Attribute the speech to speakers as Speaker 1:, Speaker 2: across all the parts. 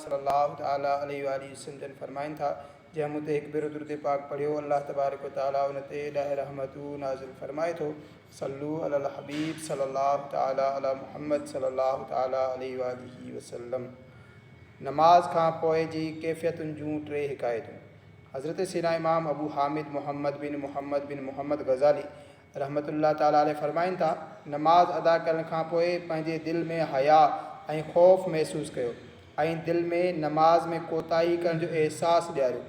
Speaker 1: सल्लल्लाहु ताला अलैहि वसल्लम फरमाइन था जंहिं मूं ते हिकु भेरो दुरूद पाक पढ़ियो अल्लाह तबारक व तआला उन ते ॾह रहमतूं नाज़िल फरमाए थो। सल्लू अलल हबीब सल्लल्लाहु ताला अला मुहम्मद सल्लल्लाहु ताला अलैहि वसल्लम। नमाज खां पोइ जी कैफ़ियतुनि जूं टे हिकायतूं। हज़रत सीना इमाम अबू हामिद मोहम्मद बिन मोहम्मद गज़ाली रहमतुल्लाह ताला अलैहि फरमाइनि था, नमाज अदा करण खां पोइ पंहिंजे दिलि में हया ऐं ख़ौफ़ महसूसु कयो ऐं दिलि में नमाज में कोताही करण जो अहसासु ॾियारियो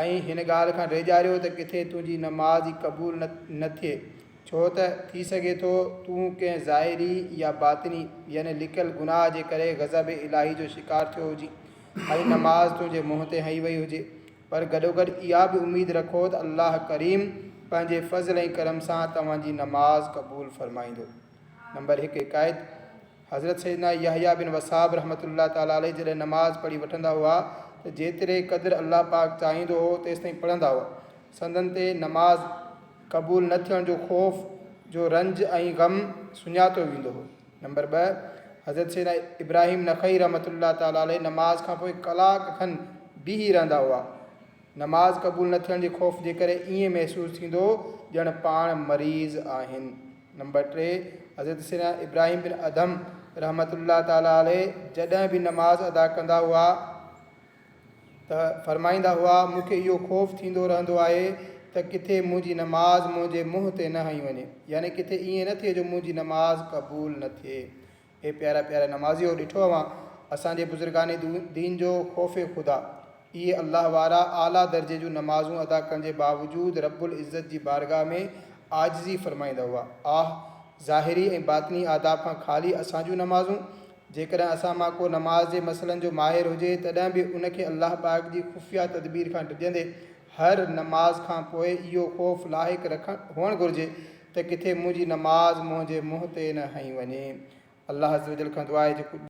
Speaker 1: ऐं हिन ॻाल्हि खां रेॼारियो त किथे तुंहिंजी नमाज़ ई क़बूल न थिए, छो त थी सघे थो तूं कंहिं ज़ाहिरी या बातिनी यानी लिकियल गुनाह जे करे ग़ज़ब इलाही जो शिकार थियो हुजी ऐं नमाज़ तुंहिंजे मुंहं ते हई वई हुजे। पर गॾोगॾु इहा बि उमेदु रखो त अल्लाह करीम पंहिंजे फ़ज़ल ऐं करम सां तव्हांजी नमाज़ क़बूल फरमाईंदो। नंबर 1 हिकायत। हज़रत सैयदना यहया बिन वसाब रहमतुल्लाह ताला अलैहि जॾहिं नमाज़ पढ़ी वठंदा हुआ त जेतिरे क़दुरु अल्लाह पाक चाहींदो हो तेसिताईं पढ़ंदा हुआ। संदन ते नमाज़ क़बूल न थियण जो ख़ौफ़ जो रंज ऐं ग़म सुञातो वेंदो हो। नंबर 2 हज़रत सैयदना इब्राहिम नख़ई रहमतुल्लाह ताला अलैहि नमाज़ खां पोइ कलाक खनि बीही रहंदा हुआ। नमाज़ क़बूल न थियण जे ख़ौफ़ जे करे ईअं महसूसु थींदो ॼण पाण मरीज़ आहिनि। नंबर 3 हज़रत सैयदना इब्राहिम बिन अदम रहमतुल्लाह ताला अलैहि जॾहिं बि नमाज़ अदा कंदा हुआ त फरमाईंदा हुआ, मूंखे इहो ख़ौफ़ थींदो रहंदो आहे त किथे मुंहिंजी नमाज़ मुंहिंजे मुंहं ते न हई वञे, यानी किथे ईअं न थिए जो मुंहिंजी नमाज़ क़बूल न थिए। हे प्यारा प्यारा नमाज़ियो, ॾिठो अवां असांजे बुज़ुर्गानी दीन जो ख़ौफ़ ख़ुदा, इहे अल्लाह वारा आला दर्जे जूं नमाज़ूं अदा करण जे बावजूदि रब्बुल इज़्ज़त जी बारगाह में आजिज़ी फरमाईंदा हुआ। ज़ाहिरी ऐं बातिनी आदाब खां ख़ाली असां जूं नमाज़ूं, जेकॾहिं असां मां को नमाज़ जे मसइलनि जो माहिर हुजे तॾहिं बि उनखे अल्लाह पाक जी ख़ुफ़िया तदबीर खां डिॼंदे हर नमाज़ खां पोइ इहो ख़ौफ़ लाहिक़ हुअणु घुरिजे त किथे मुंहिंजी नमाज़ मुंहिंजे मुंहं ते न हई वञे। अल्लाह अज़्ज़ व जल खां दुआ आहे जेको